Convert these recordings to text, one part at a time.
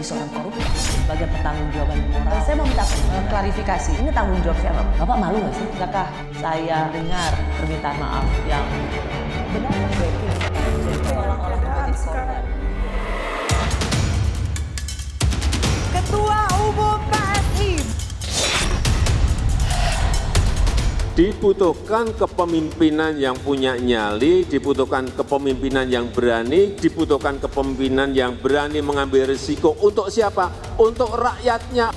seorang koruptor sebagai pertanggungjawaban moral. Saya mau minta klarifikasi, ini tanggung jawab siapa? Bapak malu nggak sih? Apakah saya dengar permintaan maaf yang benar seolah-olah menjadi korban? Ketua Umum PSI. Dibutuhkan kepemimpinan yang punya nyali, dibutuhkan kepemimpinan yang berani, dibutuhkan kepemimpinan yang berani mengambil risiko. Untuk siapa? Untuk rakyatnya.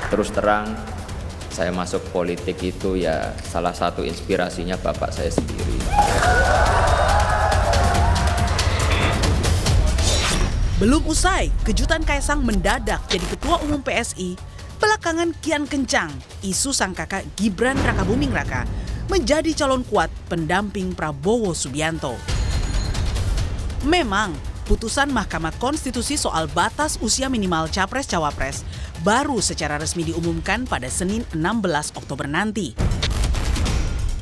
Terus terang, saya masuk politik itu ya salah satu inspirasinya bapak saya sendiri. Belum usai, kejutan Kaisang mendadak jadi Ketua Umum PSI. Belakangan kian kencang isu sang kakak Gibran Rakabuming Raka menjadi calon kuat pendamping Prabowo Subianto. Memang, putusan Mahkamah Konstitusi soal batas usia minimal Capres-Cawapres baru secara resmi diumumkan pada Senin 16 Oktober nanti.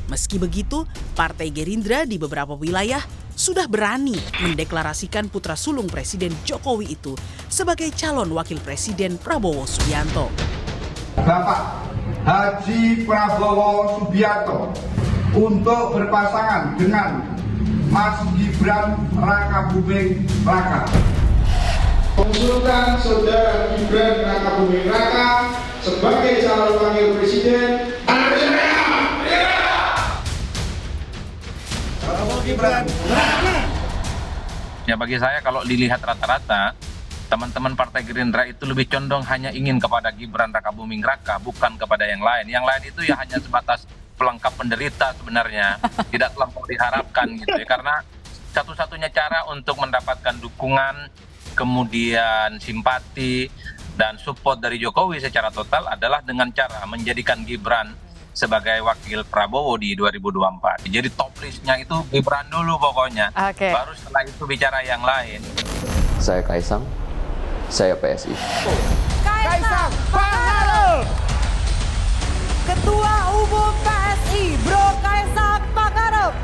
Meski begitu, Partai Gerindra di beberapa wilayah sudah berani mendeklarasikan putra sulung Presiden Jokowi itu sebagai calon wakil Presiden Prabowo Subianto. Bapak Haji Prabowo Subianto untuk berpasangan dengan Mas Gibran Rakabuming Raka. Mengusulkan saudara Gibran Rakabuming Raka sebagai calon wakil presiden. Ya, bagi saya kalau dilihat rata-rata, teman-teman Partai Gerindra itu lebih condong hanya ingin kepada Gibran Rakabuming Raka, bukan kepada yang lain. Yang lain itu ya hanya sebatas pelengkap penderita sebenarnya, tidak terlampau diharapkan gitu ya. Karena satu-satunya cara untuk mendapatkan dukungan, kemudian simpati dan support dari Jokowi secara total adalah dengan cara menjadikan Gibran sebagai wakil Prabowo di 2024. Jadi top listnya itu Gibran dulu pokoknya. Baru setelah itu bicara yang lain. Saya Kaisang, saya PSI. Kaisang Pangarep. Ketua Umum PSI, Bro Kaisang Pangarep.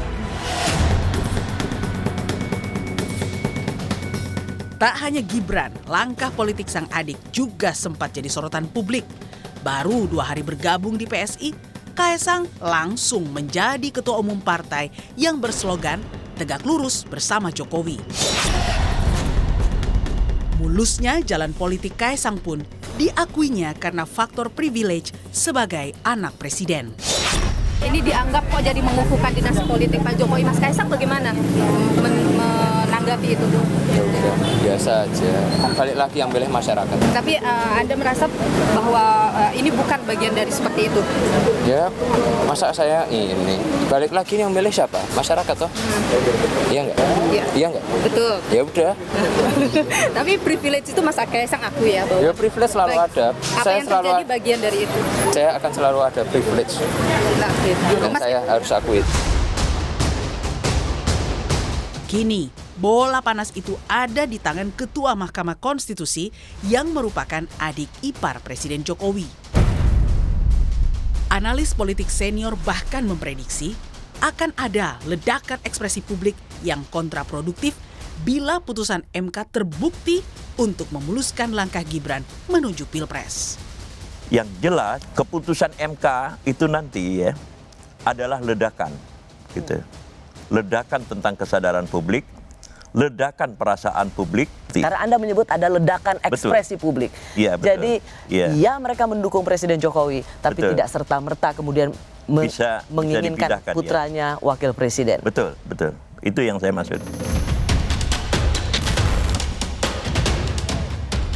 Tak hanya Gibran, langkah politik sang adik juga sempat jadi sorotan publik. Baru 2 hari bergabung di PSI, Kaisang langsung menjadi ketua umum partai yang berslogan tegak lurus bersama Jokowi. Mulusnya jalan politik Kaisang pun diakuinya karena faktor privilege sebagai anak presiden. Ini dianggap kok jadi mengukuhkan dinasti politik Pak Jokowi. Mas Kaisang bagaimana menanggapi itu? Ya udah, biasa aja. Balik lagi yang milih masyarakat. Tapi Anda merasa bahwa ini bukan bagian dari seperti itu? Ya, masa saya ini. Balik lagi yang milih siapa? Masyarakat toh? Iya nggak? Iya. Iya nggak? Betul. Ya udah. Tapi privilege itu Mas Kaisang aku ya bahwa Ya privilege selalu ada. Apa Saya yang selalu terjadi bagian dari itu? Saya akan selalu ada privilege. Nah, Dan saya harus akui. Kini, bola panas itu ada di tangan Ketua Mahkamah Konstitusi yang merupakan adik ipar Presiden Jokowi. Analis politik senior bahkan memprediksi akan ada ledakan ekspresi publik yang kontraproduktif bila putusan MK terbukti untuk memuluskan langkah Gibran menuju Pilpres. Yang jelas keputusan MK itu nanti ya adalah ledakan, gitu. Ledakan tentang kesadaran publik, ledakan perasaan publik. Karena Anda menyebut ada ledakan ekspresi publik. Iya, betul. Jadi ya mereka mendukung Presiden Jokowi, tapi Betul. tidak serta-merta kemudian Bisa menginginkan dipindahkan, putranya wakil presiden. Betul, betul. Itu yang saya maksud.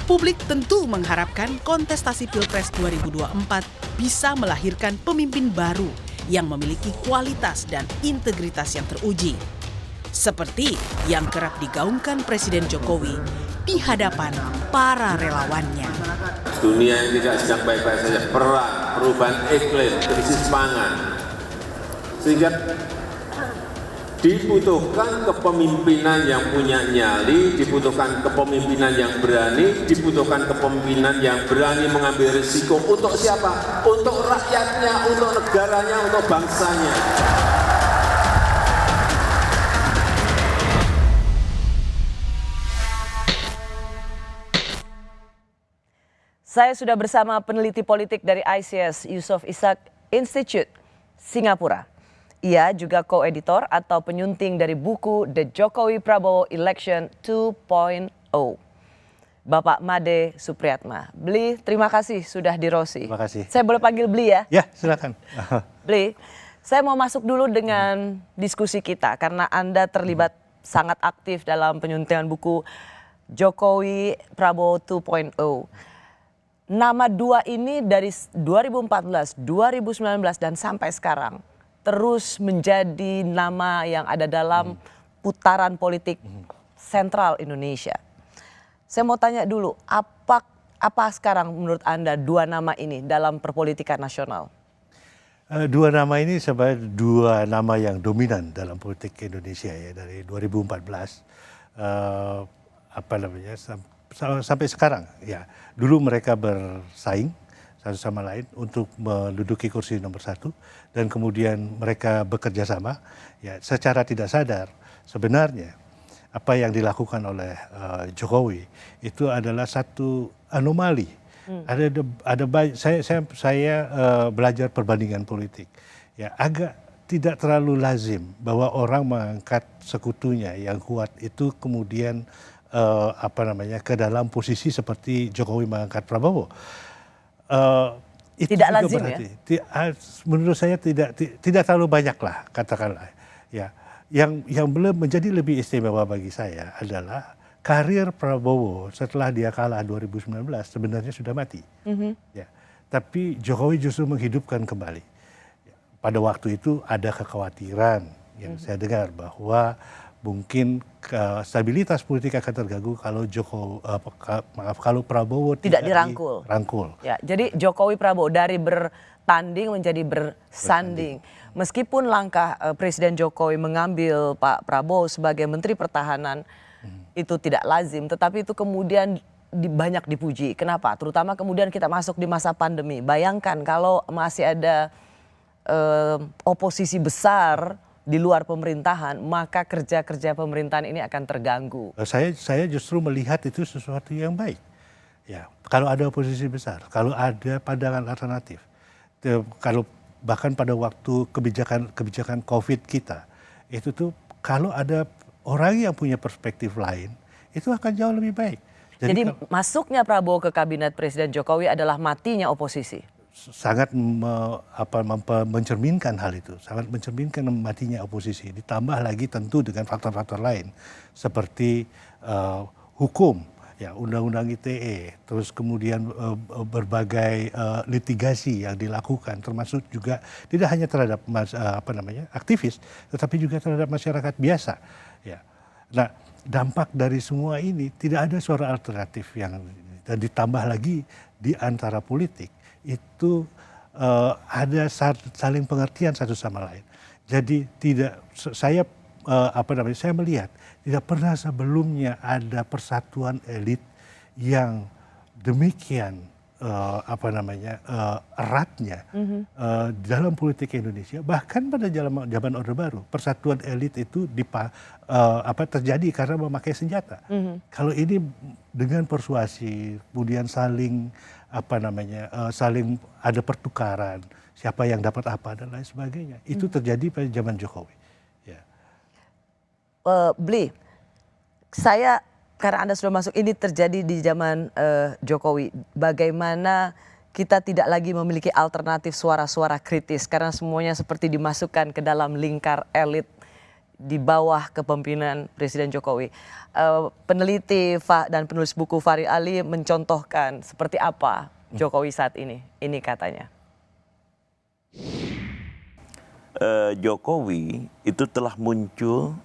Publik tentu mengharapkan kontestasi Pilpres 2024 bisa melahirkan pemimpin baru yang memiliki kualitas dan integritas yang teruji. Seperti yang kerap digaungkan Presiden Jokowi di hadapan para relawannya. Dunia yang tidak sedang baik-baik saja, perang, perubahan iklim, krisis pangan. Sehingga dibutuhkan kepemimpinan yang punya nyali, dibutuhkan kepemimpinan yang berani, dibutuhkan kepemimpinan yang berani mengambil risiko. Untuk siapa? Untuk rakyatnya, untuk negaranya, untuk bangsanya. Saya sudah bersama peneliti politik dari ICS Yusof Ishak Institute, Singapura. Ia juga co-editor atau penyunting dari buku The Jokowi Prabowo Election 2.0. Bapak Made Supriyatma. Bli, terima kasih sudah di Rosi. Terima kasih. Saya boleh panggil Bli ya? Ya, silakan. Bli, saya mau masuk dulu dengan diskusi kita karena Anda terlibat sangat aktif dalam penyuntingan buku Jokowi Prabowo 2.0. Nama dua ini dari 2014, 2019 dan sampai sekarang terus menjadi nama yang ada dalam putaran politik sentral Indonesia. Saya mau tanya dulu, apa sekarang menurut Anda dua nama ini dalam perpolitikan nasional? Dua nama ini sebenarnya dua nama yang dominan dalam politik Indonesia ya dari 2014 sampai sekarang ya. Dulu mereka bersaing satu sama lain untuk menduduki kursi nomor 1 dan kemudian mereka bekerja sama ya secara tidak sadar sebenarnya apa yang dilakukan oleh Jokowi itu adalah satu anomali. Saya belajar perbandingan politik ya agak tidak terlalu lazim bahwa orang mengangkat sekutunya yang kuat itu kemudian ke dalam posisi seperti Jokowi mengangkat Prabowo. Itu tidak juga lazim berarti, ya? menurut saya tidak terlalu banyak lah katakanlah ya. Yang belum menjadi lebih istimewa bagi saya adalah karir Prabowo setelah dia kalah 2019 sebenarnya sudah mati. Ya. Tapi Jokowi justru menghidupkan kembali. Pada waktu itu ada kekhawatiran yang saya dengar bahwa mungkin stabilitas politik akan terganggu kalau kalau Prabowo tidak dirangkul. Ya, jadi Jokowi Prabowo dari bertanding menjadi bersanding. Meskipun langkah Presiden Jokowi mengambil Pak Prabowo sebagai Menteri Pertahanan itu tidak lazim, tetapi itu kemudian banyak dipuji. Kenapa? Terutama kemudian kita masuk di masa pandemi. Bayangkan kalau masih ada oposisi besar di luar pemerintahan, maka kerja-kerja pemerintahan ini akan terganggu. Saya justru melihat itu sesuatu yang baik. Ya, kalau ada oposisi besar, kalau ada pandangan alternatif, kalau bahkan pada waktu kebijakan COVID kita, itu tuh kalau ada orang yang punya perspektif lain, itu akan jauh lebih baik. Jadi masuknya Prabowo ke kabinet Presiden Jokowi adalah matinya oposisi. Sangat mencerminkan hal itu, sangat mencerminkan matinya oposisi. Ditambah lagi tentu dengan faktor-faktor lain seperti hukum, ya undang-undang ITE, terus kemudian berbagai litigasi yang dilakukan, termasuk juga tidak hanya terhadap aktivis, tetapi juga terhadap masyarakat biasa. Ya, nah dampak dari semua ini tidak ada suara alternatif dan ditambah lagi di antara politik. Itu ada saling pengertian satu sama lain. Jadi saya melihat tidak pernah sebelumnya ada persatuan elit yang demikian eratnya dalam politik Indonesia. Bahkan pada zaman Orde Baru persatuan elit itu terjadi karena memakai senjata. Kalau ini dengan persuasi, kemudian saling ada pertukaran, siapa yang dapat apa dan lain sebagainya. Itu terjadi pada zaman Jokowi. Ya. Bli, karena Anda sudah masuk, ini terjadi di zaman Jokowi. Bagaimana kita tidak lagi memiliki alternatif suara-suara kritis karena semuanya seperti dimasukkan ke dalam lingkar elit di bawah kepemimpinan Presiden Jokowi. Peneliti dan penulis buku Fahri Ali mencontohkan seperti apa Jokowi saat ini. Ini katanya. Jokowi itu telah muncul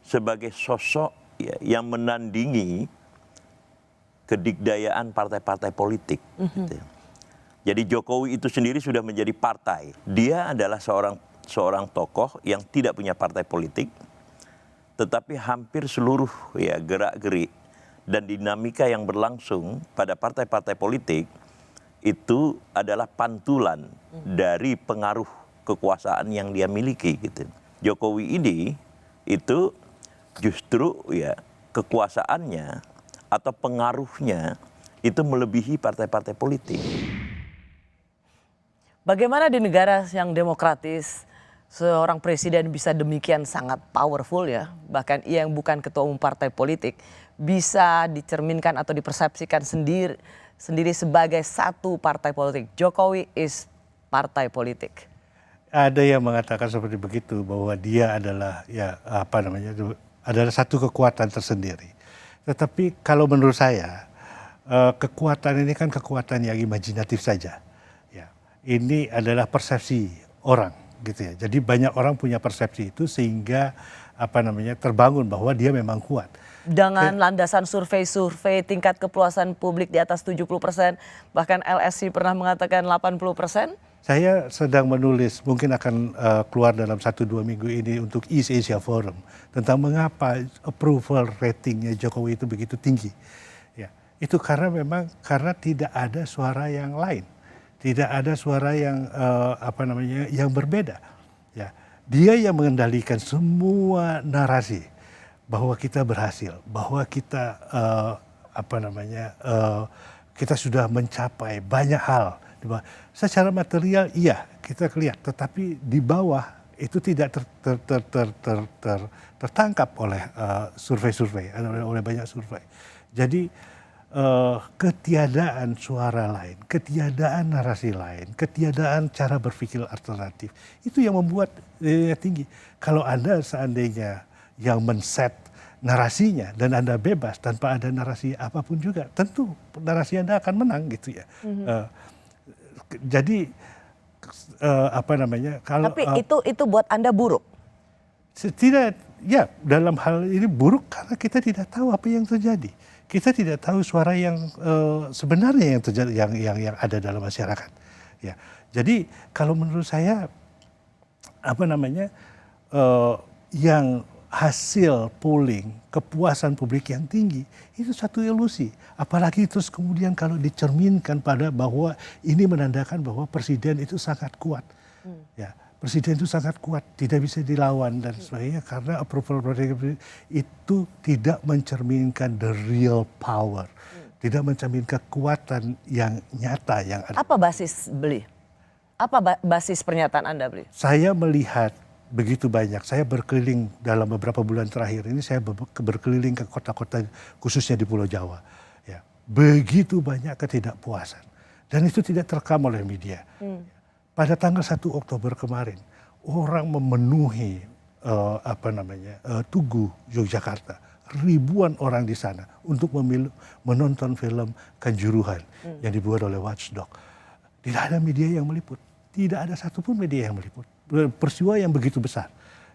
sebagai sosok yang menandingi kedikdayaan partai-partai politik. Gitu. Jadi Jokowi itu sendiri sudah menjadi partai. Dia adalah seorang tokoh yang tidak punya partai politik, tetapi hampir seluruh gerak-gerik dan dinamika yang berlangsung pada partai-partai politik itu adalah pantulan dari pengaruh kekuasaan yang dia miliki. Gitu. Jokowi ini itu justru kekuasaannya atau pengaruhnya itu melebihi partai-partai politik. Bagaimana di negara yang demokratis seorang presiden bisa demikian sangat powerful ya, bahkan ia yang bukan ketua umum partai politik bisa dicerminkan atau dipersepsikan sendiri sebagai satu partai politik. Jokowi is partai politik. Ada yang mengatakan seperti begitu, bahwa dia adalah adalah satu kekuatan tersendiri. Tetapi kalau menurut saya kekuatan ini kan kekuatan yang imajinatif saja. Ya, ini adalah persepsi orang, gitu ya. Jadi banyak orang punya persepsi itu sehingga terbangun bahwa dia memang kuat. Dengan landasan survei tingkat kepuasan publik di atas 70%, bahkan LSI pernah mengatakan 80%. Saya sedang menulis, mungkin akan keluar dalam 1-2 minggu ini untuk East Asia Forum, tentang mengapa approval ratingnya Jokowi itu begitu tinggi. Ya, itu karena tidak ada suara yang lain, tidak ada suara yang yang berbeda. Ya, dia yang mengendalikan semua narasi bahwa kita berhasil, bahwa kita kita sudah mencapai banyak hal. Secara material iya kita lihat, tetapi di bawah itu tidak tertangkap oleh survei-survei, oleh banyak survei. Jadi ketiadaan suara lain, ketiadaan narasi lain, ketiadaan cara berpikir alternatif, itu yang membuat tinggi. Kalau Anda seandainya yang men-set narasinya dan Anda bebas tanpa ada narasi apapun juga, tentu narasi Anda akan menang gitu ya. Jadi kalau tapi itu buat Anda buruk. Tidak, ya dalam hal ini buruk karena kita tidak tahu apa yang terjadi. Kita tidak tahu suara yang sebenarnya yang terjadi, yang ada dalam masyarakat. Ya, jadi kalau menurut saya yang hasil polling kepuasan publik yang tinggi itu satu ilusi, apalagi terus kemudian kalau dicerminkan pada bahwa ini menandakan bahwa presiden itu sangat kuat. Ya, presiden itu sangat kuat, tidak bisa dilawan dan sebagainya, karena approval rating itu tidak mencerminkan the real power, tidak mencerminkan kekuatan yang nyata yang ada. Apa basis beli? Apa basis pernyataan Anda beli? Saya melihat begitu banyak. Saya berkeliling dalam beberapa bulan terakhir ini, saya berkeliling ke kota-kota khususnya di Pulau Jawa. Ya, begitu banyak ketidakpuasan dan itu tidak terekam oleh media. Pada tanggal 1 Oktober kemarin, orang memenuhi Tugu Yogyakarta, ribuan orang di sana untuk menonton film Kanjuruhan yang dibuat oleh Watchdog. Tidak ada media yang meliput, tidak ada satupun media yang meliput peristiwa yang begitu besar.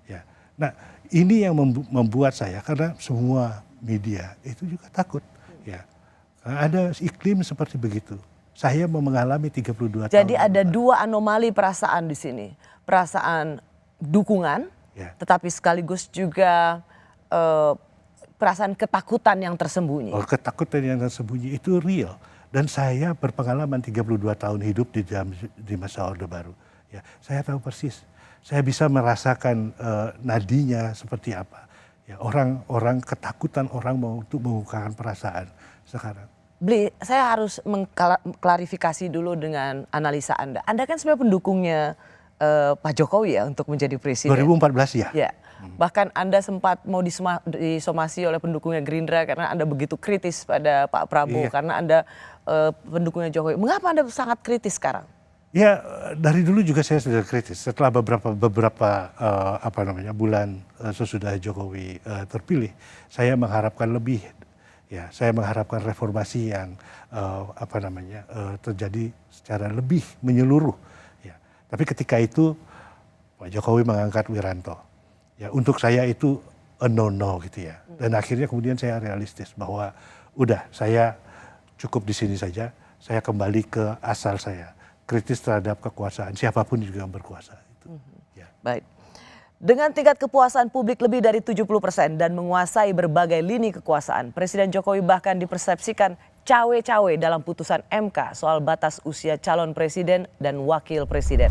Ya. Nah, ini yang membuat saya, karena semua media itu juga takut. Ya. Ada iklim seperti begitu. Saya mengalami 32 tahun. Jadi ada dua anomali perasaan di sini. Perasaan dukungan, ya, tetapi sekaligus juga perasaan ketakutan yang tersembunyi. Oh, ketakutan yang tersembunyi itu real. Dan saya berpengalaman 32 tahun hidup di masa Orde Baru. Ya, saya tahu persis. Saya bisa merasakan nadinya seperti apa. Ya, orang ketakutan orang untuk mengungkapkan perasaan sekarang. Bli, saya harus mengklarifikasi dulu dengan analisa Anda. Anda kan sebenarnya pendukungnya Pak Jokowi ya untuk menjadi presiden. 2014 ya. Ya. Bahkan Anda sempat mau disomasi oleh pendukungnya Gerindra karena Anda begitu kritis pada Pak Prabowo, iya, karena Anda pendukungnya Jokowi. Mengapa Anda sangat kritis sekarang? Ya, dari dulu juga saya sudah kritis. Setelah beberapa bulan sesudah Jokowi terpilih, saya mengharapkan lebih. Ya, saya mengharapkan reformasi yang terjadi secara lebih menyeluruh. Ya, tapi ketika itu Pak Jokowi mengangkat Wiranto. Ya, untuk saya itu a no-no gitu ya. Dan akhirnya kemudian saya realistis bahwa udah, saya cukup di sini saja. Saya kembali ke asal saya. Kritis terhadap kekuasaan, siapapun juga yang berkuasa. Itu. Ya. Baik. Dengan tingkat kepuasan publik lebih dari 70% dan menguasai berbagai lini kekuasaan, Presiden Jokowi bahkan dipersepsikan cawe-cawe dalam putusan MK soal batas usia calon presiden dan wakil presiden.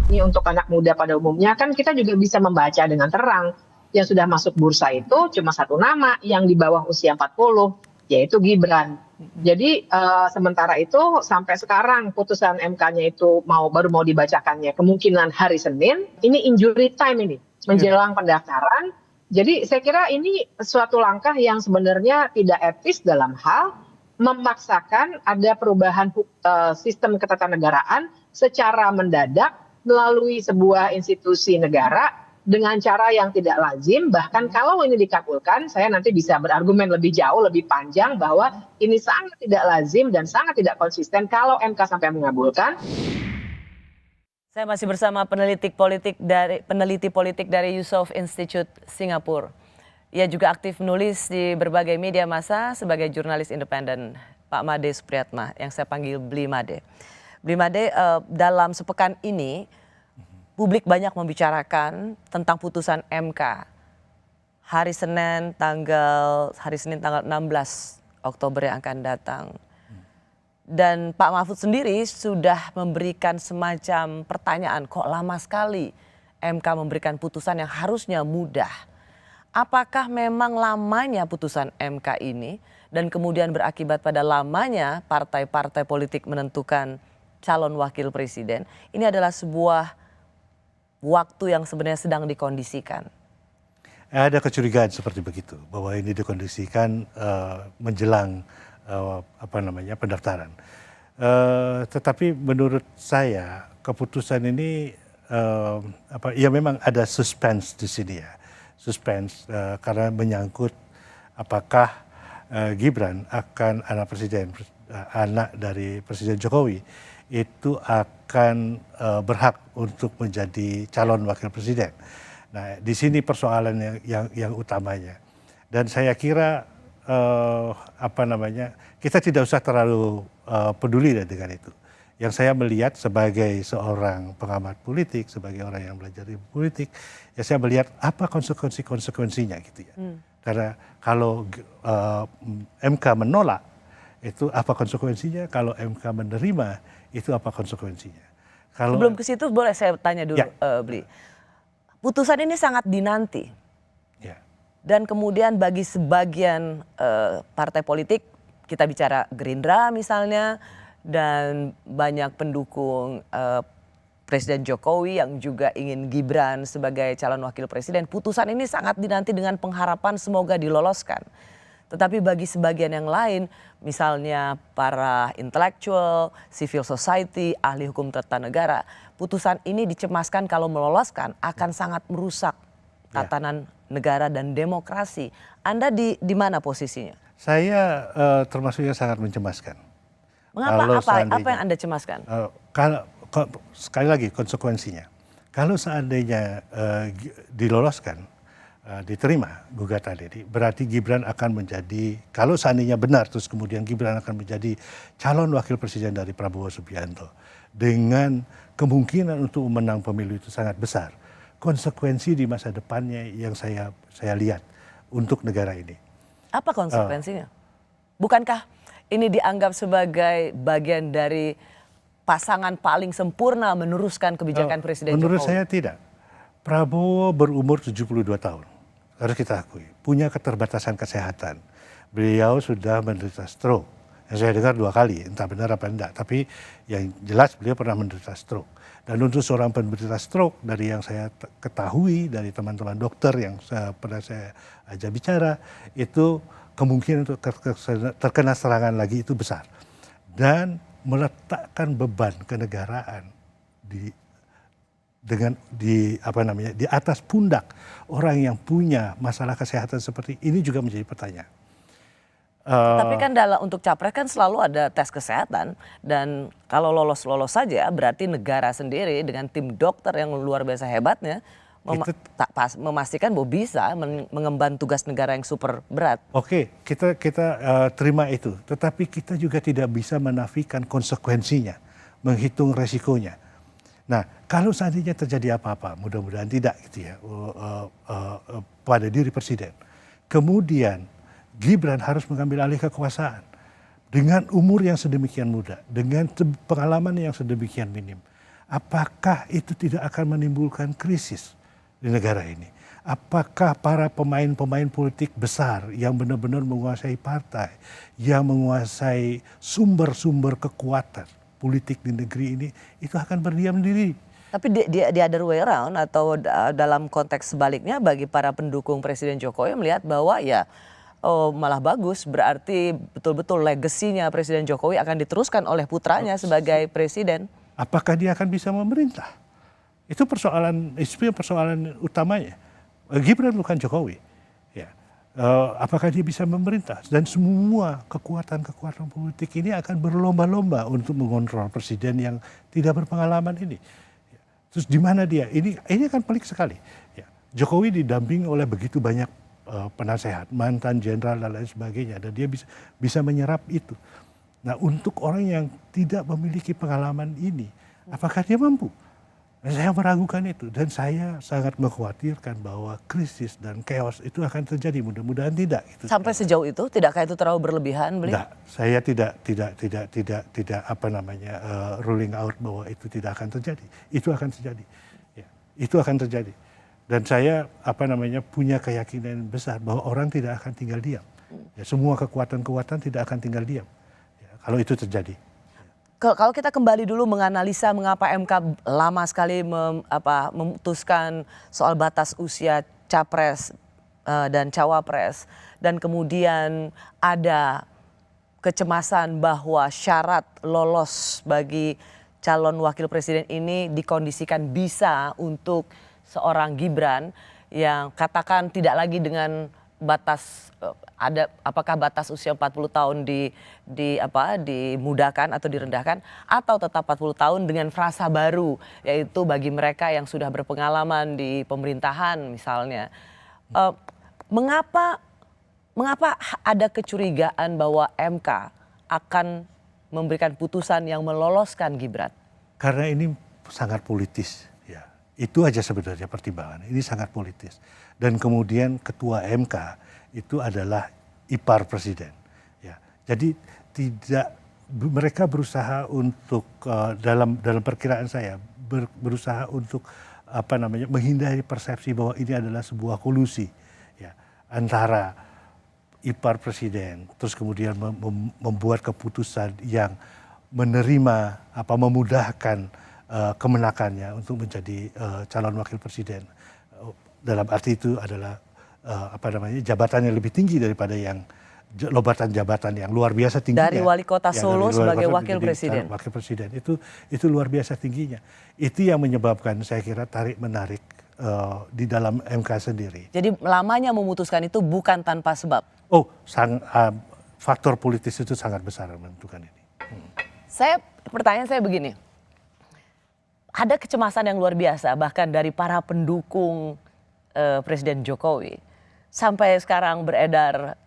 Ini untuk anak muda pada umumnya kan kita juga bisa membaca dengan terang. Yang sudah masuk bursa itu cuma satu nama yang di bawah usia 40. yaitu Gibran. Jadi sementara itu sampai sekarang putusan MK-nya itu baru mau dibacakannya kemungkinan hari Senin. Ini injury time ini menjelang pendaftaran. Jadi saya kira ini suatu langkah yang sebenarnya tidak etis dalam hal memaksakan ada perubahan sistem ketatanegaraan secara mendadak melalui sebuah institusi negara dengan cara yang tidak lazim. Bahkan kalau ini dikabulkan, saya nanti bisa berargumen lebih jauh, lebih panjang bahwa ini sangat tidak lazim dan sangat tidak konsisten kalau MK sampai mengabulkan. Saya masih bersama peneliti politik dari Yusof Institute Singapura. Ia juga aktif menulis di berbagai media massa sebagai jurnalis independen, Pak Made Supriyatma, yang saya panggil Bli Made. Bli Made, dalam sepekan ini publik banyak membicarakan tentang putusan MK. Hari Senin tanggal 16 Oktober yang akan datang. Dan Pak Mahfud sendiri sudah memberikan semacam pertanyaan, kok lama sekali MK memberikan putusan yang harusnya mudah. Apakah memang lamanya putusan MK ini dan kemudian berakibat pada lamanya partai-partai politik menentukan calon wakil presiden, ini adalah sebuah waktu yang sebenarnya sedang dikondisikan? Ada kecurigaan seperti begitu, bahwa ini dikondisikan menjelang pendaftaran. Tetapi menurut saya keputusan ini ya memang ada suspense di sini ya, suspense karena menyangkut apakah Gibran akan anak dari Presiden Jokowi itu akan berhak untuk menjadi calon wakil presiden. Nah, di sini persoalan yang utamanya. Dan saya kira kita tidak usah terlalu peduli dengan itu. Yang saya melihat sebagai seorang pengamat politik, sebagai orang yang belajar di politik, ya saya melihat apa konsekuensinya gitu ya. Karena kalau MK menolak, itu apa konsekuensinya? Kalau MK menerima, itu apa konsekuensinya? Kalau sebelum ke situ boleh saya tanya dulu, ya. Bli. Putusan ini sangat dinanti. Ya. Dan kemudian bagi sebagian partai politik, kita bicara Gerindra misalnya, dan banyak pendukung Presiden Jokowi yang juga ingin Gibran sebagai calon wakil presiden, putusan ini sangat dinanti dengan pengharapan semoga diloloskan. Tetapi bagi sebagian yang lain, misalnya para intelektual, civil society, ahli hukum tata negara, putusan ini dicemaskan kalau meloloskan akan sangat merusak tatanan negara dan demokrasi. Anda di mana posisinya? Saya termasuk yang sangat mencemaskan. Mengapa? Apa yang Anda cemaskan? Sekali lagi konsekuensinya. Kalau seandainya diloloskan, diterima gugatan ini, berarti Gibran akan menjadi, kalau seandainya benar, terus kemudian Gibran akan menjadi calon wakil presiden dari Prabowo Subianto dengan kemungkinan untuk menang pemilu itu sangat besar. Konsekuensi di masa depannya yang saya lihat untuk negara ini. Apa konsekuensinya? Bukankah ini dianggap sebagai bagian dari pasangan paling sempurna meneruskan kebijakan Presiden Menurut Jokowi? saya tidak. Prabowo berumur 72 tahun. Harus kita akui, punya keterbatasan kesehatan. Beliau sudah menderita stroke. Yang saya dengar 2 kali, entah benar apa enggak. Tapi yang jelas beliau pernah menderita stroke. Dan untuk seorang penderita stroke, dari yang saya ketahui, dari teman-teman dokter yang pernah saya ajak bicara, itu kemungkinan untuk terkena serangan lagi itu besar. Dan meletakkan beban kenegaraan di atas pundak orang yang punya masalah kesehatan seperti ini juga menjadi pertanyaan. Tapi kan untuk capres kan selalu ada tes kesehatan, dan kalau lolos saja berarti negara sendiri dengan tim dokter yang luar biasa hebatnya memastikan bahwa bisa mengemban tugas negara yang super berat. Oke, kita terima itu, tetapi kita juga tidak bisa menafikan konsekuensinya, menghitung resikonya. Nah, kalau seandainya terjadi apa-apa, mudah-mudahan tidak gitu ya, pada diri presiden. Kemudian Gibran harus mengambil alih kekuasaan dengan umur yang sedemikian muda, dengan pengalaman yang sedemikian minim. Apakah itu tidak akan menimbulkan krisis di negara ini? apakah para pemain-pemain politik besar yang benar-benar menguasai partai, yang menguasai sumber-sumber kekuatan politik di negeri ini, itu akan berdiam diri. Tapi di other way around atau dalam konteks sebaliknya bagi para pendukung Presiden Jokowi melihat bahwa ya malah bagus, berarti betul-betul legasinya Presiden Jokowi akan diteruskan oleh putranya sebagai presiden. Apakah dia akan bisa memerintah? Itu persoalan utamanya. Gibran bukan Jokowi. Ya. Apakah dia bisa memerintah? Dan semua kekuatan-kekuatan politik ini akan berlomba-lomba untuk mengontrol presiden yang tidak berpengalaman ini. Terus di mana dia? Ini akan pelik sekali. Ya. Jokowi didampingi oleh begitu banyak penasehat, mantan jenderal dan lain sebagainya, dan dia bisa menyerap itu. Nah, untuk orang yang tidak memiliki pengalaman ini, apakah dia mampu? Nah, saya meragukan itu, dan saya sangat mengkhawatirkan bahwa krisis dan chaos itu akan terjadi. Mudah-mudahan tidak. Sampai sejauh itu, tidakkah itu terlalu berlebihan, beliau? Tidak, saya tidak ruling out bahwa itu tidak akan terjadi. Itu akan terjadi. Ya, itu akan terjadi. Dan saya punya keyakinan besar bahwa orang tidak akan tinggal diam. Ya, semua kekuatan-kekuatan tidak akan tinggal diam. Ya, kalau itu terjadi. Kalau kita kembali dulu menganalisa mengapa MK lama sekali memutuskan soal batas usia capres dan cawapres, dan kemudian ada kecemasan bahwa syarat lolos bagi calon wakil presiden ini dikondisikan bisa untuk seorang Gibran yang katakan tidak lagi dengan batas apakah batas usia 40 tahun dimudahkan atau direndahkan, atau tetap 40 tahun dengan frasa baru, yaitu bagi mereka yang sudah berpengalaman di pemerintahan misalnya. Mengapa ada kecurigaan bahwa MK akan memberikan putusan yang meloloskan Gibran? Karena ini sangat politis. Ya. Itu aja sebenarnya pertimbangan. Ini sangat politis. Dan kemudian ketua MK itu adalah ipar presiden. Ya. Jadi mereka berusaha untuk dalam perkiraan saya berusaha untuk menghindari persepsi bahwa ini adalah sebuah kolusi ya, antara ipar presiden, terus kemudian membuat keputusan yang memudahkan kemenakannya untuk menjadi calon wakil presiden. Dalam arti itu adalah jabatan yang lebih tinggi daripada yang lobatan jabatan yang luar biasa tingginya. Dari wali kota Solo sebagai wakil presiden. Wakil presiden itu luar biasa tingginya. Itu yang menyebabkan saya kira tarik menarik di dalam MK sendiri. Jadi lamanya memutuskan itu bukan tanpa sebab. Faktor politis itu sangat besar menentukan ini. Pertanyaan saya begini. Ada kecemasan yang luar biasa bahkan dari para pendukung Presiden Jokowi. Sampai sekarang beredar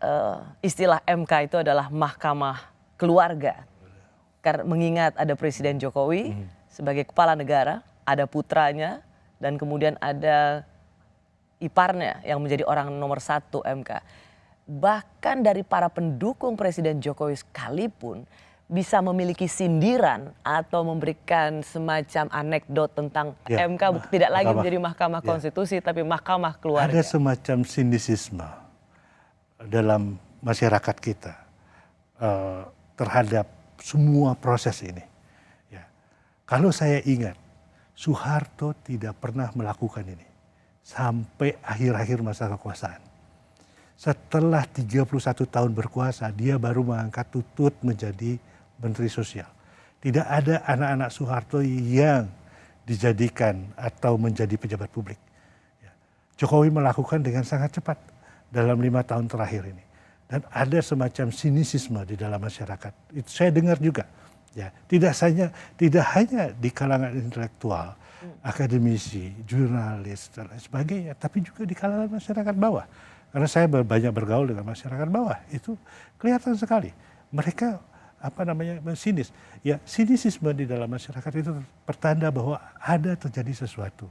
istilah MK itu adalah mahkamah keluarga. Karena mengingat ada Presiden Jokowi sebagai kepala negara, ada putranya, dan kemudian ada iparnya yang menjadi orang nomor 1 MK. Bahkan dari para pendukung Presiden Jokowi sekalipun bisa memiliki sindiran atau memberikan semacam anekdot tentang MK tidak lagi menjadi mahkamah konstitusi tapi mahkamah keluarga. Ada semacam sinisisme dalam masyarakat kita terhadap semua proses ini. Ya. Kalau saya ingat, Soeharto tidak pernah melakukan ini sampai akhir-akhir masa kekuasaan. Setelah 31 tahun berkuasa, dia baru mengangkat Tutut menjadi Menteri Sosial. Tidak ada anak-anak Soeharto yang dijadikan atau menjadi pejabat publik. Ya. Jokowi melakukan dengan sangat cepat dalam 5 tahun terakhir ini. Dan ada semacam sinisisme di dalam masyarakat. Itu saya dengar juga. Ya. Tidak hanya di kalangan intelektual, akademisi, jurnalis, dan lain sebagainya, tapi juga di kalangan masyarakat bawah. Karena saya banyak bergaul dengan masyarakat bawah, itu kelihatan sekali. Mereka sinis. Ya, sinisisme di dalam masyarakat itu pertanda bahwa ada terjadi sesuatu.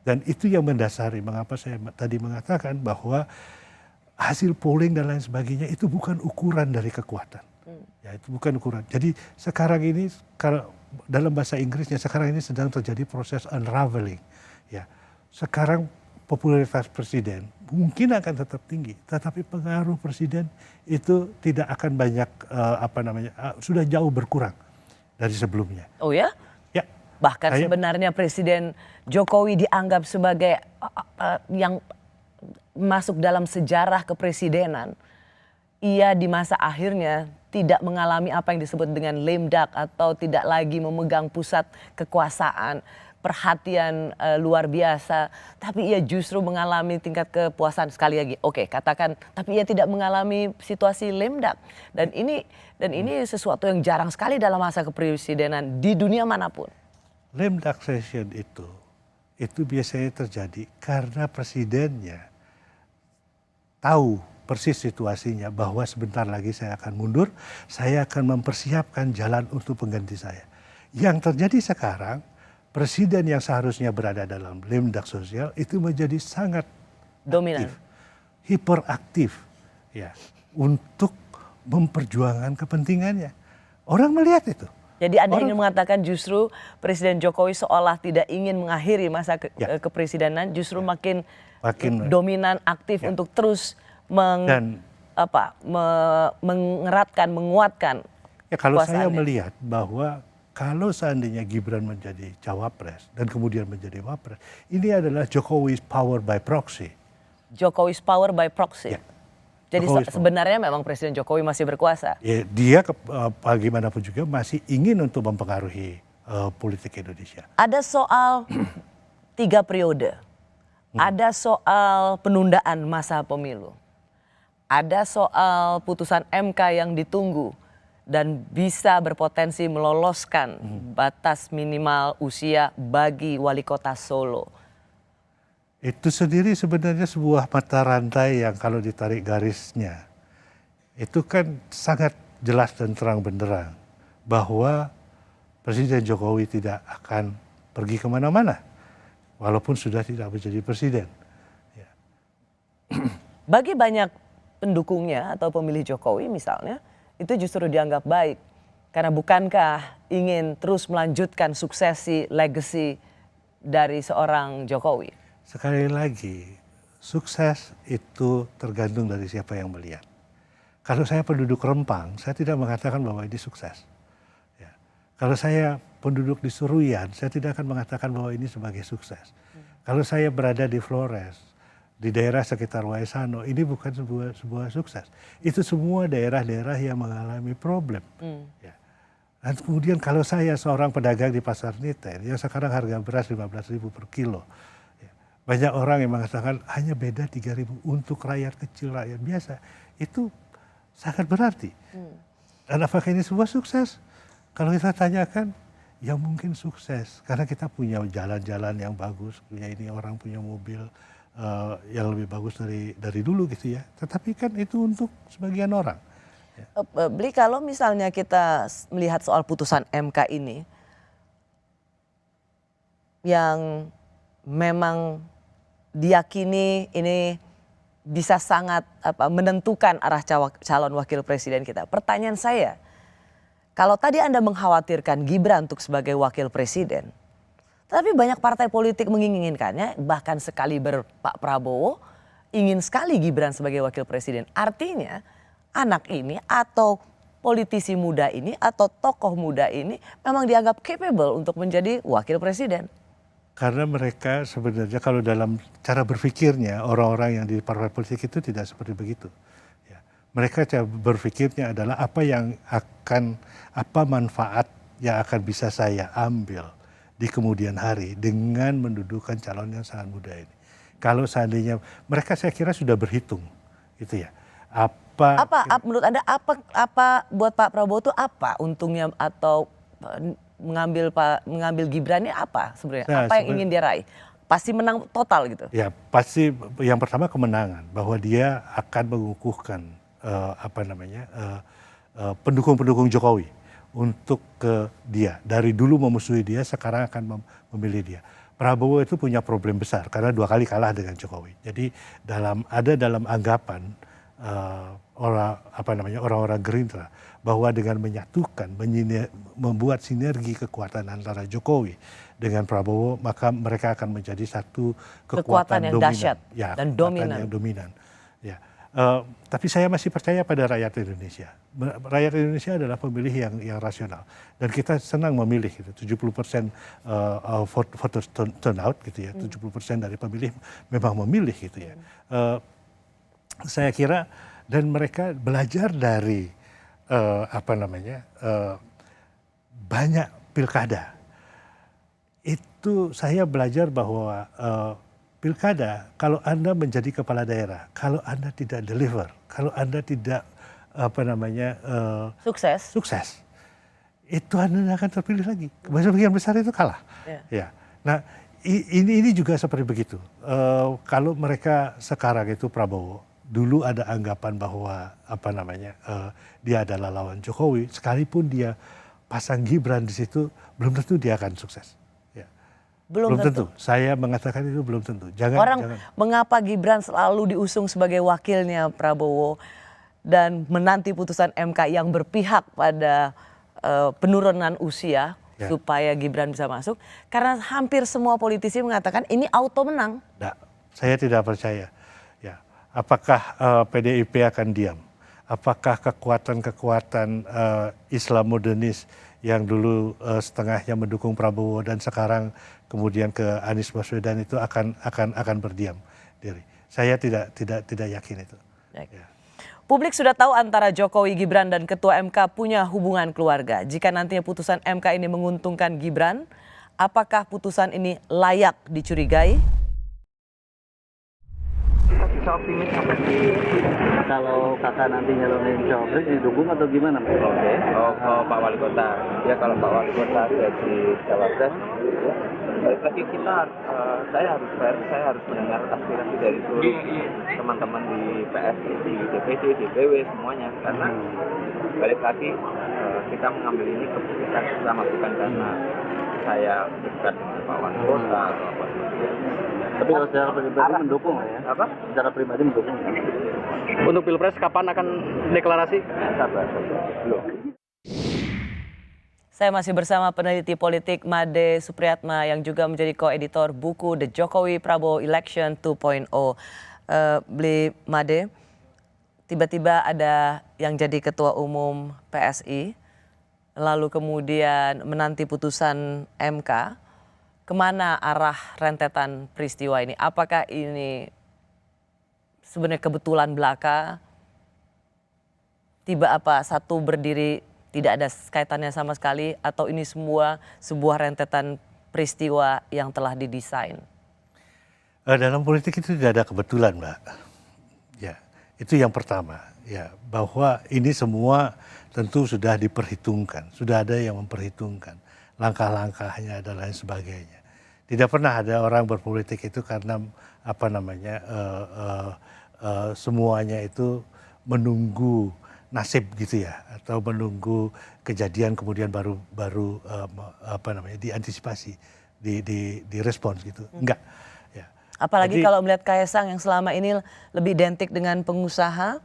Dan itu yang mendasari mengapa saya tadi mengatakan bahwa hasil polling dan lain sebagainya itu bukan ukuran dari kekuatan. Ya, itu bukan ukuran. Jadi sekarang ini dalam bahasa Inggrisnya sekarang ini sedang terjadi proses unraveling. Ya. Sekarang popularitas presiden mungkin akan tetap tinggi, tetapi pengaruh presiden itu tidak akan banyak sudah jauh berkurang dari sebelumnya. Oh ya? Ya. Bahkan sebenarnya Presiden Jokowi dianggap sebagai yang masuk dalam sejarah kepresidenan. Ia di masa akhirnya tidak mengalami apa yang disebut dengan lame duck atau tidak lagi memegang pusat kekuasaan, perhatian luar biasa, tapi ia justru mengalami tingkat kepuasan sekali lagi. Oke, katakan, tapi ia tidak mengalami situasi lame duck. Dan ini sesuatu yang jarang sekali dalam masa kepresidenan di dunia manapun. Lame duck session itu biasanya terjadi karena presidennya tahu persis situasinya bahwa sebentar lagi saya akan mundur, saya akan mempersiapkan jalan untuk pengganti saya. Yang terjadi sekarang, presiden yang seharusnya berada dalam lame duck sosial itu menjadi sangat dominan, hiperaktif, ya, untuk memperjuangkan kepentingannya. Orang melihat itu. Jadi Anda ingin mengatakan justru Presiden Jokowi seolah tidak ingin mengakhiri masa kepresidenan, justru makin dominan, aktif untuk terus mengeratkan, menguatkan. Ya, kalau saya melihat bahwa kalau seandainya Gibran menjadi cawapres dan kemudian menjadi wapres, ini adalah Jokowi's power by proxy. Jokowi's power by proxy. Ya. Jadi sebenarnya memang Presiden Jokowi masih berkuasa. Ya, dia bagaimanapun juga masih ingin untuk mempengaruhi politik Indonesia. Ada soal 3 periode. Ada soal penundaan masa pemilu. Ada soal putusan MK yang ditunggu dan bisa berpotensi meloloskan batas minimal usia bagi wali kota Solo. Itu sendiri sebenarnya sebuah mata rantai yang kalau ditarik garisnya, itu kan sangat jelas dan terang benderang bahwa Presiden Jokowi tidak akan pergi kemana-mana, walaupun sudah tidak menjadi presiden. Ya. Bagi banyak pendukungnya atau pemilih Jokowi misalnya, itu justru dianggap baik. Karena bukankah ingin terus melanjutkan suksesi, legacy dari seorang Jokowi? Sekali lagi, sukses itu tergantung dari siapa yang melihat. Kalau saya penduduk Rempang, saya tidak mengatakan bahwa ini sukses. Ya. Kalau saya penduduk di Suruyan, saya tidak akan mengatakan bahwa ini sebagai sukses. Kalau saya berada di Flores, di daerah sekitar Waisano, ini bukan sebuah sukses. Itu semua daerah-daerah yang mengalami problem. Ya. Dan kemudian kalau saya seorang pedagang di Pasar Niter, yang sekarang harga beras 15.000 per kilo, ya, banyak orang yang mengatakan hanya beda 3.000 untuk rakyat kecil, rakyat biasa. Itu sangat berarti. Dan apakah ini sebuah sukses? Kalau kita tanyakan, ya mungkin sukses. Karena kita punya jalan-jalan yang bagus, punya ini orang punya mobil yang lebih bagus dari dulu gitu ya. Tetapi kan itu untuk sebagian orang. Ya. Beli, kalau misalnya kita melihat soal putusan MK ini, yang memang diyakini ini bisa sangat menentukan arah calon wakil presiden kita. Pertanyaan saya, kalau tadi Anda mengkhawatirkan Gibran untuk sebagai wakil presiden, tapi banyak partai politik menginginkannya, bahkan sekaliber Pak Prabowo ingin sekali Gibran sebagai wakil presiden. Artinya anak ini atau politisi muda ini atau tokoh muda ini memang dianggap capable untuk menjadi wakil presiden. Karena mereka sebenarnya kalau dalam cara berpikirnya orang-orang yang di partai politik itu tidak seperti begitu. Ya. Mereka cara berpikirnya adalah apa manfaat yang akan bisa saya ambil di kemudian hari dengan mendudukan calon yang sangat muda ini. Kalau seandainya mereka saya kira sudah berhitung, gitu ya. Menurut Anda apa buat Pak Prabowo itu apa untungnya atau mengambil Gibran ini apa sebenarnya? Apa yang ingin dia raih? Pasti menang total gitu. Ya, pasti yang pertama kemenangan, bahwa dia akan mengukuhkan pendukung-pendukung Jokowi untuk ke dia. Dari dulu memusuhi dia, sekarang akan memilih dia. Prabowo itu punya problem besar karena 2 kali kalah dengan Jokowi. Jadi dalam anggapan orang-orang Gerindra bahwa dengan menyatukan, membuat sinergi kekuatan antara Jokowi dengan Prabowo, maka mereka akan menjadi satu Kekuatan yang dominan. dahsyat Ya, dan kekuatan dominan. yang dominan. Ya. Tapi saya masih percaya pada rakyat Indonesia. Rakyat Indonesia adalah pemilih yang rasional, dan kita senang memilih. Gitu. 70% voters turnout, gitu ya. 70% dari pemilih memang memilih, gitu ya. Saya kira, dan mereka belajar dari banyak pilkada. Itu saya belajar bahwa pilkada, kalau Anda menjadi kepala daerah, kalau Anda tidak deliver, kalau Anda tidak sukses, itu Anda akan terpilih lagi. Sebagian besar itu kalah. Ya. Nah, ini juga seperti begitu. Kalau mereka sekarang itu Prabowo, dulu ada anggapan bahwa dia adalah lawan Jokowi, sekalipun dia pasang Gibran di situ, belum tentu dia akan sukses. Belum tentu. Saya mengatakan itu belum tentu. Jangan. Mengapa Gibran selalu diusung sebagai wakilnya Prabowo dan menanti putusan MK yang berpihak pada penurunan usia supaya Gibran bisa masuk? Karena hampir semua politisi mengatakan ini auto menang. Tidak, saya tidak percaya. Ya, apakah PDIP akan diam? Apakah kekuatan-kekuatan Islam modernis yang dulu setengahnya mendukung Prabowo dan sekarang kemudian ke Anies Baswedan itu akan berdiam diri? Saya tidak yakin itu. Ya. Publik sudah tahu antara Jokowi, Gibran dan Ketua MK punya hubungan keluarga. Jika nantinya putusan MK ini menguntungkan Gibran, apakah putusan ini layak dicurigai? Kita optimis apa sih kalau kakak nanti nyalonin cawapres didukung atau gimana? Oke. Pak Wali Kota. Ya kalau Pak Wali Kota jadi cawapres, balik lagi saya harus fair, saya harus mendengar aspirasi dari seluruh teman-teman di PSI, di DPD, DPW semuanya, karena balik lagi kita mengambil ini keputusan bersama, bukan karena saya dekat dengan Pak Wali Kota atau apa. Tapi kalau secara pribadi mendukung ya? Apa? Secara pribadi mendukung ya? Untuk Pilpres kapan akan deklarasi? Sabar, belum. Saya masih bersama peneliti politik Made Supriyatma yang juga menjadi koeditor buku The Jokowi Prabowo Election 2.0. Beli Made, tiba-tiba ada yang jadi ketua umum PSI, lalu kemudian menanti putusan MK. Kemana arah rentetan peristiwa ini? Apakah ini sebenarnya kebetulan belaka? Tiba apa satu berdiri tidak ada kaitannya sama sekali, atau ini sebuah rentetan peristiwa yang telah didesain? Dalam politik itu tidak ada kebetulan, Mbak. Ya, itu yang pertama. Ya, bahwa ini semua tentu sudah diperhitungkan, sudah ada yang memperhitungkan langkah-langkahnya dan lain sebagainya. Tidak pernah ada orang berpolitik itu karena semuanya itu menunggu nasib gitu ya, atau menunggu kejadian kemudian baru diantisipasi, direspons gitu. Enggak. Ya. Apalagi kalau melihat Kaesang yang selama ini lebih identik dengan pengusaha,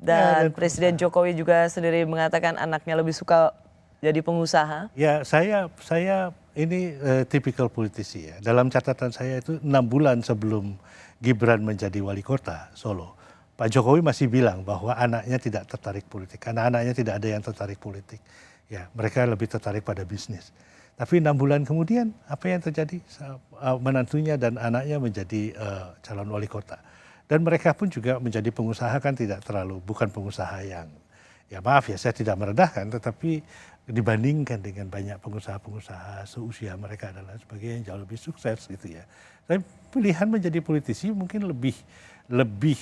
dan Presiden Jokowi juga sendiri mengatakan anaknya lebih suka jadi pengusaha. Ya, saya ini tipikal politisi ya. Dalam catatan saya itu 6 bulan sebelum Gibran menjadi wali kota Solo, Pak Jokowi masih bilang bahwa anaknya tidak tertarik politik. Anak-anaknya tidak ada yang tertarik politik. Ya, mereka lebih tertarik pada bisnis. Tapi 6 bulan kemudian apa yang terjadi? Menantunya dan anaknya menjadi calon wali kota. Dan mereka pun juga menjadi pengusaha, kan bukan pengusaha yang, ya maaf ya, saya tidak merendahkan, tetapi dibandingkan dengan banyak pengusaha-pengusaha seusia mereka dan lain sebagainya yang jauh lebih sukses gitu ya. Tapi pilihan menjadi politisi mungkin lebih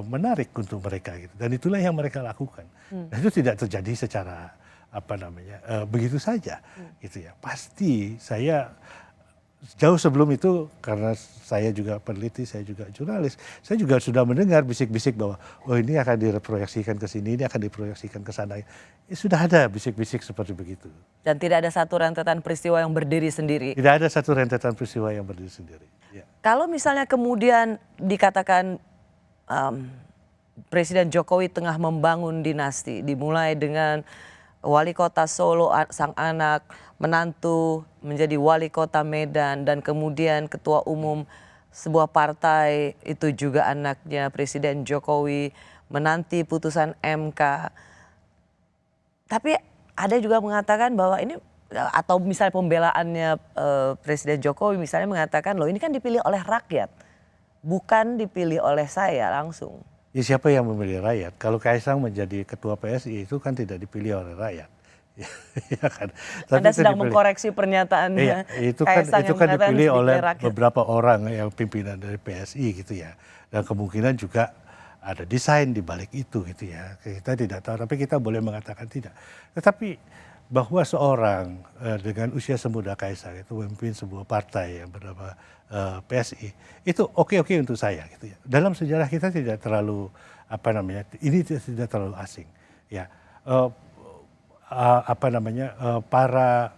menarik untuk mereka gitu. Dan itulah yang mereka lakukan. Dan itu tidak terjadi secara begitu saja gitu ya. Pasti saya jauh sebelum itu, karena saya juga peneliti, saya juga jurnalis, saya juga sudah mendengar bisik-bisik bahwa ini akan diproyeksikan ke sini, ini akan diproyeksikan ke sana. Sudah ada bisik-bisik seperti begitu. Dan tidak ada satu rentetan peristiwa yang berdiri sendiri. Tidak ada satu rentetan peristiwa yang berdiri sendiri. Ya. Kalau misalnya kemudian dikatakan Presiden Jokowi tengah membangun dinasti, dimulai dengan wali kota Solo, sang anak, menantu menjadi wali kota Medan dan kemudian ketua umum sebuah partai itu juga anaknya Presiden Jokowi, menanti putusan MK. Tapi ada juga mengatakan bahwa ini, atau misalnya pembelaannya Presiden Jokowi misalnya mengatakan loh ini kan dipilih oleh rakyat, bukan dipilih oleh saya langsung. Ya siapa yang memilih rakyat? Kalau Kaisang menjadi ketua PSI itu kan tidak dipilih oleh rakyat. Ya kan? Anda sedang mengkoreksi pernyataannya itu kan dipilih oleh beberapa orang yang pimpinan dari PSI gitu ya. Dan kemungkinan juga ada desain di balik itu gitu ya. Kita tidak tahu, tapi kita boleh mengatakan tidak. Tetapi bahwa seorang dengan usia semuda Kaisang itu memimpin sebuah partai yang bernama PSI, itu oke untuk saya gitu ya. Dalam sejarah kita tidak terlalu ini tidak terlalu asing ya. Para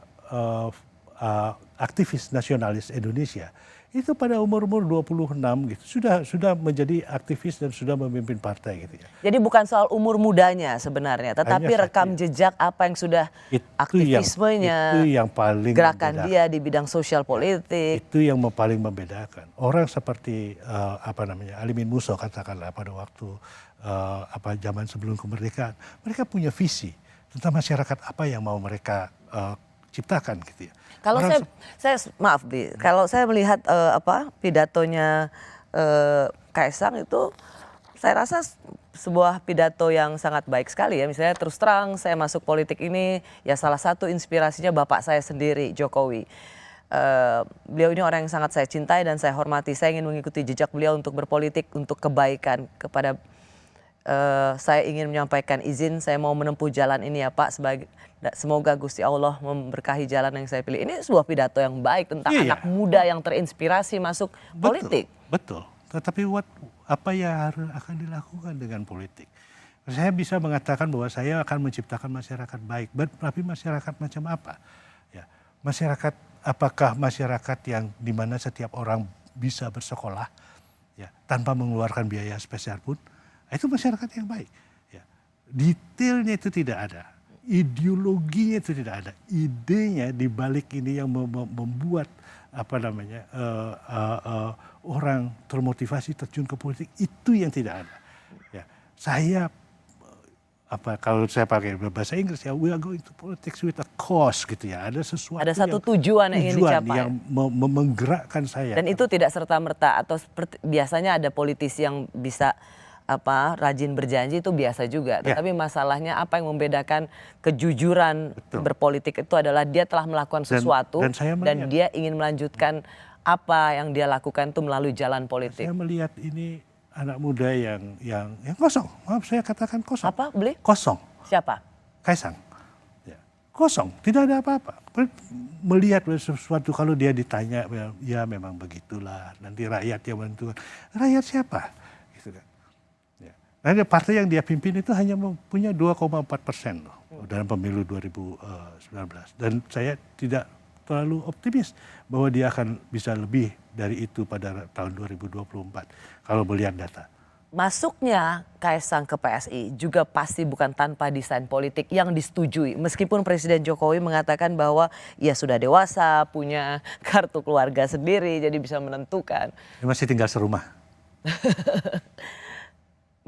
aktivis nasionalis Indonesia itu pada umur-umur 26 gitu sudah menjadi aktivis dan sudah memimpin partai gitu ya. Jadi bukan soal umur mudanya sebenarnya, tetapi rekam jejak apa yang sudah aktivismenya, itu yang paling gerakan dia di bidang sosial politik. Itu yang paling membedakan. Orang seperti Alimin Musso katakanlah pada waktu zaman sebelum kemerdekaan, mereka punya visi tentang masyarakat apa yang mau mereka ciptakan gitu ya. Kalau kalau saya melihat pidatonya Kaisang itu, saya rasa sebuah pidato yang sangat baik sekali ya. Misalnya terus terang saya masuk politik ini ya salah satu inspirasinya bapak saya sendiri, Jokowi. Beliau ini orang yang sangat saya cintai dan saya hormati. Saya ingin mengikuti jejak beliau untuk berpolitik, untuk kebaikan kepada saya ingin menyampaikan izin, saya mau menempuh jalan ini ya Pak, semoga Gusti Allah memberkahi jalan yang saya pilih. Ini sebuah pidato yang baik tentang anak muda yang terinspirasi masuk politik. Betul. Tetapi apa yang akan dilakukan dengan politik? Saya bisa mengatakan bahwa saya akan menciptakan masyarakat baik, tapi masyarakat macam apa? Ya, masyarakat, apakah masyarakat yang dimana setiap orang bisa bersekolah ya tanpa mengeluarkan biaya spesial pun? Itu masyarakat yang baik. Ya. Detailnya itu tidak ada, ideologinya itu tidak ada, idenya di balik ini yang membuat orang termotivasi terjun ke politik itu yang tidak ada. Ya. Saya kalau saya pakai bahasa Inggris ya, we are going to politics with a cause gitu ya. Ada sesuatu. Ada satu tujuan yang ingin dicapai. Yang menggerakkan saya. Dan itu tidak serta-merta atau biasanya ada politisi yang bisa rajin berjanji itu biasa juga. Tetapi masalahnya apa yang membedakan kejujuran berpolitik itu adalah dia telah melakukan sesuatu dan dia ingin melanjutkan apa yang dia lakukan itu melalui jalan politik. Saya melihat ini anak muda yang kosong. Maaf saya katakan kosong. Apa beli? Kosong. Siapa? Kaisang. Ya. Kosong, tidak ada apa-apa. Melihat sesuatu kalau dia ditanya ya memang begitulah. Nanti rakyat yang menentukan. Rakyat siapa? Gitu kan. Nah, partai yang dia pimpin itu hanya punya 2,4% loh dalam pemilu 2019. Dan saya tidak terlalu optimis bahwa dia akan bisa lebih dari itu pada tahun 2024 kalau melihat data. Masuknya Kaisang ke PSI juga pasti bukan tanpa desain politik yang disetujui. Meskipun Presiden Jokowi mengatakan bahwa ia sudah dewasa, punya kartu keluarga sendiri, jadi bisa menentukan. Dia masih tinggal serumah.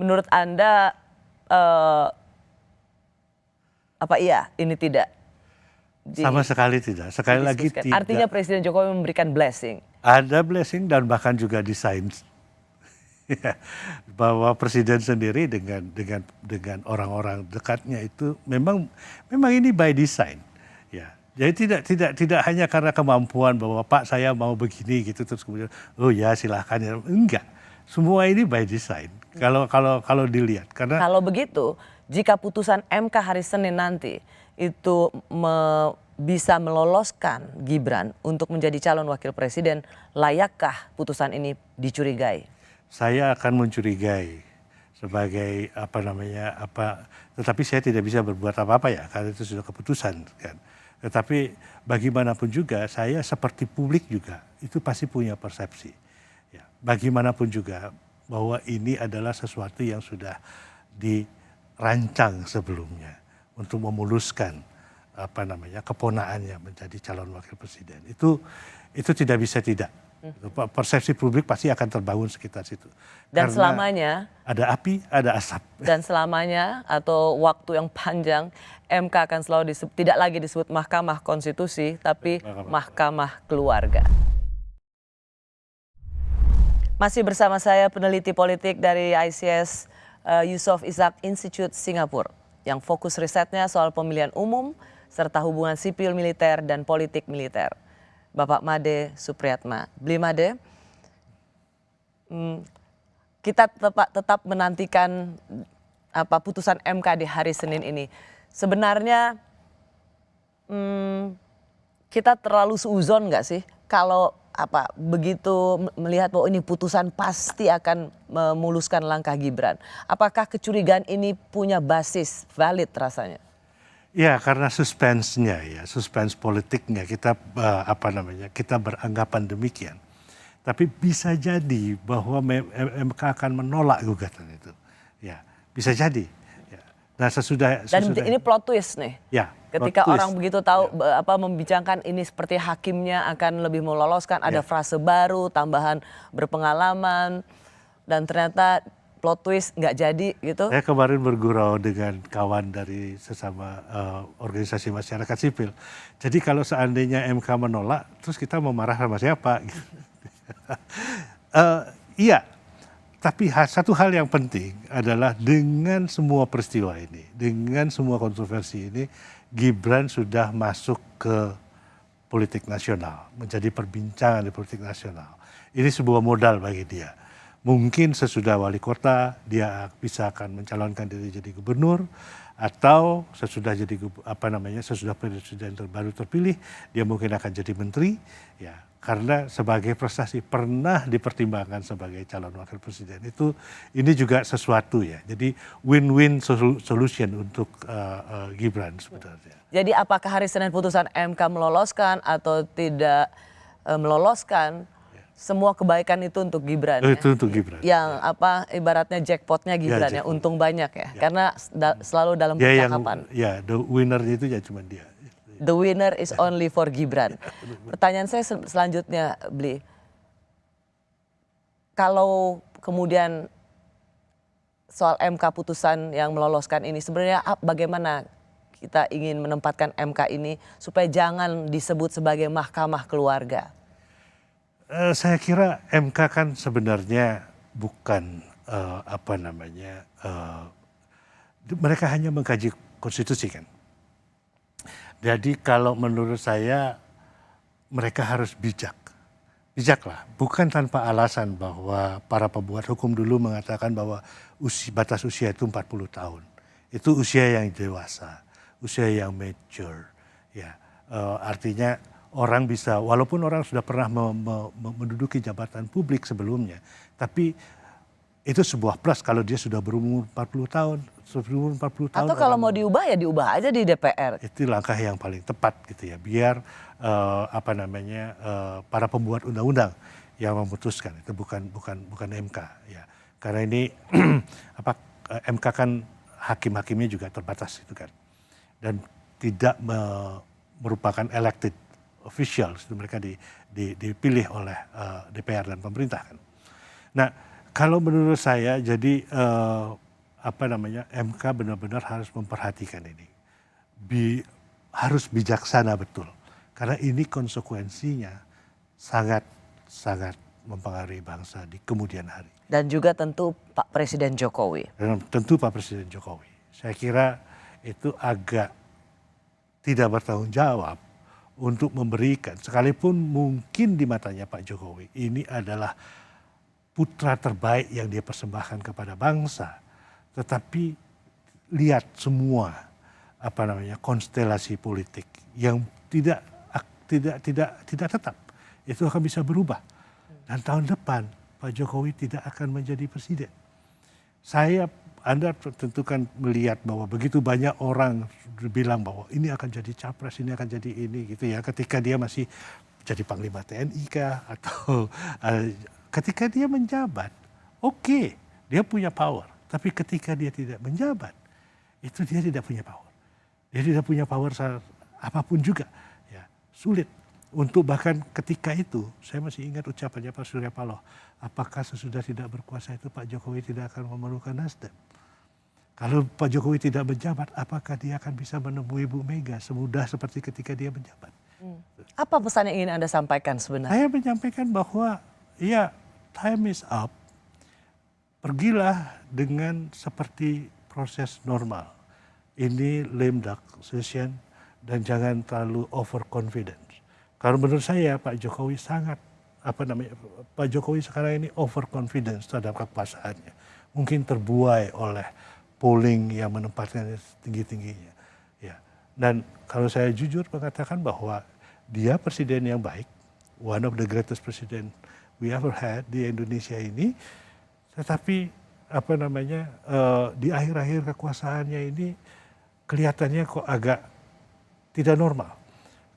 Menurut Anda, ini tidak? Sama sekali tidak. Sekali lagi tidak. Artinya Presiden Jokowi memberikan blessing. Ada blessing dan bahkan juga desain. Bahwa Presiden sendiri dengan orang-orang dekatnya itu memang ini by design. Ya. Jadi tidak hanya karena kemampuan bahwa Pak saya mau begini gitu terus kemudian oh ya silahkan ya. Enggak. Semua ini by design. Kalau dilihat karena kalau begitu jika putusan MK hari Senin nanti itu bisa meloloskan Gibran untuk menjadi calon wakil presiden, layakkah putusan ini dicurigai? Saya akan mencurigai sebagai tetapi saya tidak bisa berbuat apa-apa ya karena itu sudah keputusan kan. Tetapi bagaimanapun juga saya seperti publik juga itu pasti punya persepsi. Ya, bagaimanapun juga bahwa ini adalah sesuatu yang sudah dirancang sebelumnya untuk memuluskan keponakannya menjadi calon wakil presiden. Itu tidak bisa tidak. Persepsi publik pasti akan terbangun sekitar situ. Dan karena selamanya ada api, ada asap. Dan selamanya atau waktu yang panjang MK akan selalu tidak lagi disebut Mahkamah Konstitusi tapi Mahkamah Keluarga. Masih bersama saya peneliti politik dari ICS Yusof Ishak Institute Singapura yang fokus risetnya soal pemilihan umum serta hubungan sipil militer dan politik militer. Bapak Made Supriyatma. Bli Made, kita tetap menantikan putusan MK di hari Senin ini. Sebenarnya kita terlalu seuzon nggak sih kalau begitu melihat bahwa ini putusan pasti akan memuluskan langkah Gibran. Apakah kecurigaan ini punya basis valid rasanya? Ya, karena suspense-nya ya, suspense politiknya kita kita beranggapan demikian. Tapi bisa jadi bahwa MK akan menolak gugatan itu. Ya, bisa jadi. Ya. Nah, sesudah ini plot twist nih. Ya. Ketika orang begitu tahu membincangkan ini seperti hakimnya akan lebih meloloskan, ada frase baru, tambahan berpengalaman, dan ternyata plot twist nggak jadi gitu. Saya kemarin bergurau dengan kawan dari sesama organisasi masyarakat sipil. Jadi kalau seandainya MK menolak, terus kita mau marah sama siapa? Iya, tapi satu hal yang penting adalah dengan semua peristiwa ini, dengan semua kontroversi ini, Gibran sudah masuk ke politik nasional, menjadi perbincangan di politik nasional. Ini sebuah modal bagi dia. Mungkin sesudah wali kota dia bisa akan mencalonkan diri jadi gubernur, atau sesudah jadi sesudah presiden baru terpilih dia mungkin akan jadi menteri, ya, karena sebagai prestasi pernah dipertimbangkan sebagai calon wakil presiden. Ini juga sesuatu ya. Jadi win-win solution untuk Gibran sebenarnya. Jadi apakah hari Senin putusan MK meloloskan atau tidak meloloskan? Semua kebaikan itu untuk Gibran. Itu untuk Gibran. Yang ibaratnya jackpotnya Gibran ya, untung banyak ya. Karena selalu dalam percakapan. The winner-nya itu ya cuma dia. The winner is only for Gibran. Pertanyaan saya selanjutnya, Bli. Kalau kemudian soal MK putusan yang meloloskan ini, sebenarnya bagaimana kita ingin menempatkan MK ini supaya jangan disebut sebagai Mahkamah Keluarga? Saya kira MK kan sebenarnya bukan mereka hanya mengkaji konstitusi kan. Jadi kalau menurut saya mereka harus bijaklah, bukan tanpa alasan bahwa para pembuat hukum dulu mengatakan bahwa batas usia itu 40 tahun. Itu usia yang dewasa, usia yang mature, ya. Artinya orang bisa, walaupun orang sudah pernah menduduki jabatan publik sebelumnya, tapi itu sebuah plus kalau dia sudah berumur 40 tahun. Atau kalau mau diubah ya diubah aja di DPR. Itu langkah yang paling tepat gitu ya, biar para pembuat undang-undang yang memutuskan, itu bukan MK ya. Karena ini MK kan hakim-hakimnya juga terbatas itu kan. Dan tidak merupakan elected officials, mereka dipilih oleh DPR dan pemerintah kan. Nah, kalau menurut saya jadi MK benar-benar harus memperhatikan ini, harus bijaksana betul, karena ini konsekuensinya sangat mempengaruhi bangsa di kemudian hari. Dan juga tentu Pak Presiden Jokowi. Saya kira itu agak tidak bertanggung jawab untuk memberikan, sekalipun mungkin di matanya Pak Jokowi ini adalah putra terbaik yang dia persembahkan kepada bangsa, tetapi lihat semua konstelasi politik yang tidak tetap itu akan bisa berubah, dan tahun depan Pak Jokowi tidak akan menjadi presiden. Anda tentu kan melihat bahwa begitu banyak orang bilang bahwa ini akan jadi capres, ini akan jadi ini gitu ya. Ketika dia masih jadi Panglima TNI kah, atau ketika dia menjabat, oke, dia punya power. Tapi ketika dia tidak menjabat, itu dia tidak punya power. Dia tidak punya power apapun juga, ya sulit. Untuk bahkan ketika itu, saya masih ingat ucapannya Pak Surya Paloh, apakah sesudah tidak berkuasa itu Pak Jokowi tidak akan memerlukan Nasdem? Kalau Pak Jokowi tidak menjabat, apakah dia akan bisa menemui Bu Mega semudah seperti ketika dia menjabat? Apa pesan yang ingin Anda sampaikan sebenarnya? Saya menyampaikan bahwa ya time is up. Pergilah dengan seperti proses normal. Ini lame duck session dan jangan terlalu overconfident. Karena menurut saya Pak Jokowi sangat Pak Jokowi sekarang ini overconfidence terhadap kekuasaannya. Mungkin terbuai oleh polling yang menempatkannya tinggi-tingginya. Ya. Dan kalau saya jujur mengatakan bahwa dia presiden yang baik, one of the greatest president we ever had di Indonesia ini, tetapi di akhir-akhir kekuasaannya ini kelihatannya kok agak tidak normal.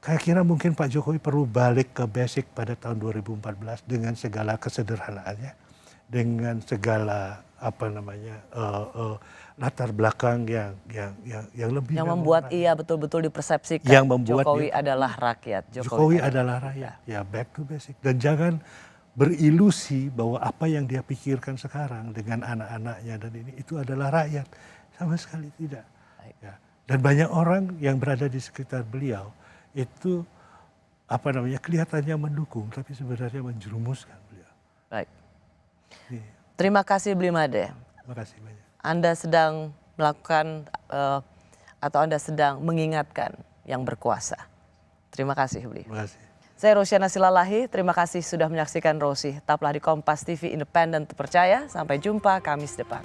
Saya kira mungkin Pak Jokowi perlu balik ke basic pada tahun 2014 dengan segala kesederhanaannya, dengan segala latar belakang yang lebih yang membuat ia betul-betul dipersepsikan yang membuat Jokowi adalah rakyat. Jokowi adalah rakyat. Ya, back to basic. Dan jangan berilusi bahwa apa yang dia pikirkan sekarang dengan anak-anaknya dan ini itu adalah rakyat. Sama sekali tidak. Ya. Dan banyak orang yang berada di sekitar beliau itu kelihatannya mendukung tapi sebenarnya menjerumuskan beliau. Baik. Terima kasih Blimade. Terima kasih banyak. Anda sedang melakukan atau Anda sedang mengingatkan yang berkuasa. Terima kasih Bli. Terima kasih. Saya Rosyana Silalahi, terima kasih sudah menyaksikan Rosi. Tetaplah di Kompas TV Independen Terpercaya. Sampai jumpa Kamis depan.